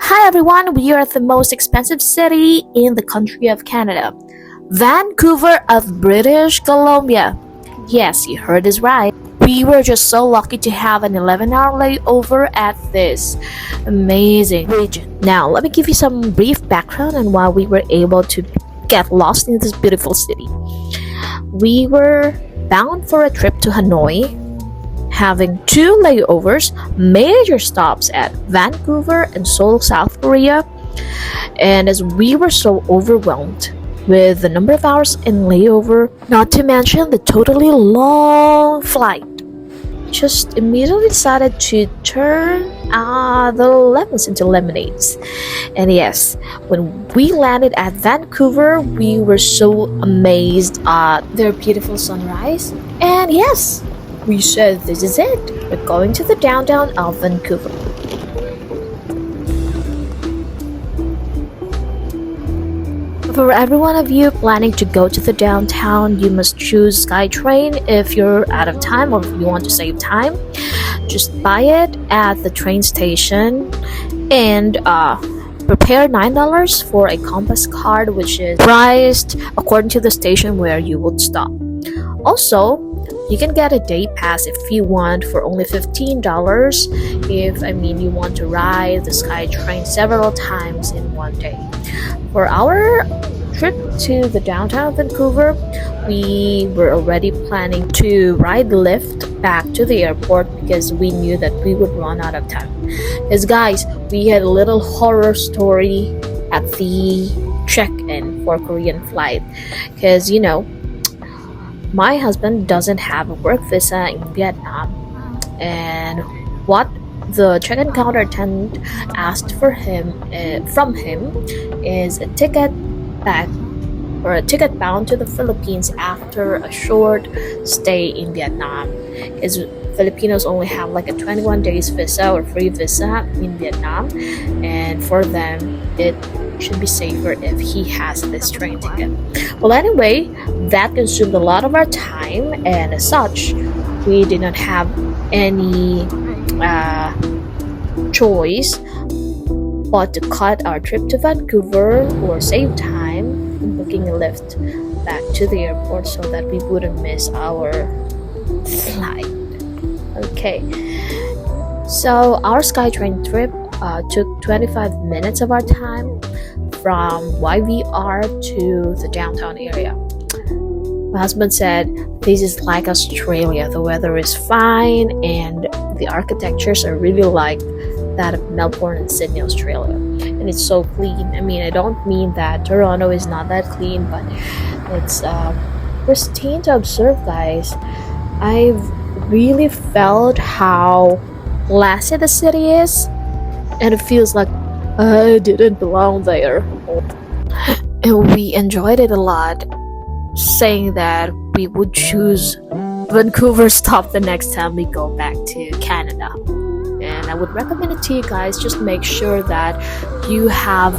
Hi everyone, we are at the most expensive city in the country of Canada, Vancouver of British Columbia. Yes, you heard this right. We were just so lucky to have an 11-hour layover at this amazing region. Now, let me give you some brief background on why we were able to get lost in this beautiful city. We were bound for a trip to Hanoi, having two layovers, major stops at Vancouver and Seoul, South Korea. And as we were so overwhelmed with the number of hours in layover, not to mention the totally long flight, just immediately decided to turn the lemons into lemonades. And yes, when we landed at Vancouver, we were so amazed at their beautiful sunrise. And yes, we said this is it. We're going to the downtown of Vancouver. For every one of you planning to go to the downtown, you must choose SkyTrain if you're out of time or if you want to save time. Just buy it at the train station and prepare $9 for a compass card, which is priced according to the station where you would stop. Also, you can get a day pass if you want for only $15 if you want to ride the SkyTrain several times in one day. For our trip to the downtown Vancouver, we were already planning to ride the lift back to the airport because we knew that we would run out of time. Because guys, we had a little horror story at the check-in for Korean flight. Because my husband doesn't have a work visa in Vietnam, and what the check-in counter attendant asked from him is a ticket back or a ticket bound to the Philippines after a short stay in Vietnam. Because Filipinos only have like a 21 days visa or free visa in Vietnam, and for them it should be safer if he has this train ticket. Well, anyway, that consumed a lot of our time, and as such, we did not have any choice but to cut our trip to Vancouver or save time in booking a lift back to the airport so that we wouldn't miss our flight. Okay, so our SkyTrain trip took 25 minutes of our time from YVR to the downtown area. My husband said this is like Australia. The weather is fine and the architectures are really like that of Melbourne and Sydney, Australia. And it's so clean. I don't mean that Toronto is not that clean, but it's pristine to observe, guys. I've really felt how classy the city is, and it feels like I didn't belong there. And we enjoyed it a lot, saying that we would choose Vancouver stop the next time we go back to Canada. And I would recommend it to you guys. Just make sure that you have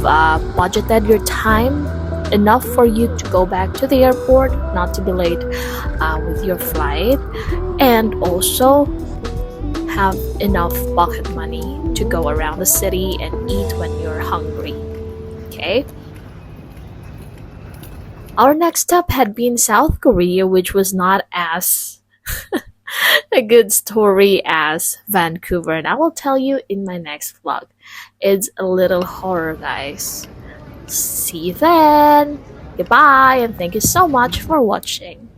budgeted your time enough for you to go back to the airport, not to be late with your flight, and also have enough pocket money to go around the city and eat when you're hungry. Okay? Our next stop had been South Korea, which was not as a good story as Vancouver, and I will tell you in my next vlog. It's a little horror, guys. See you then. Goodbye, and thank you so much for watching.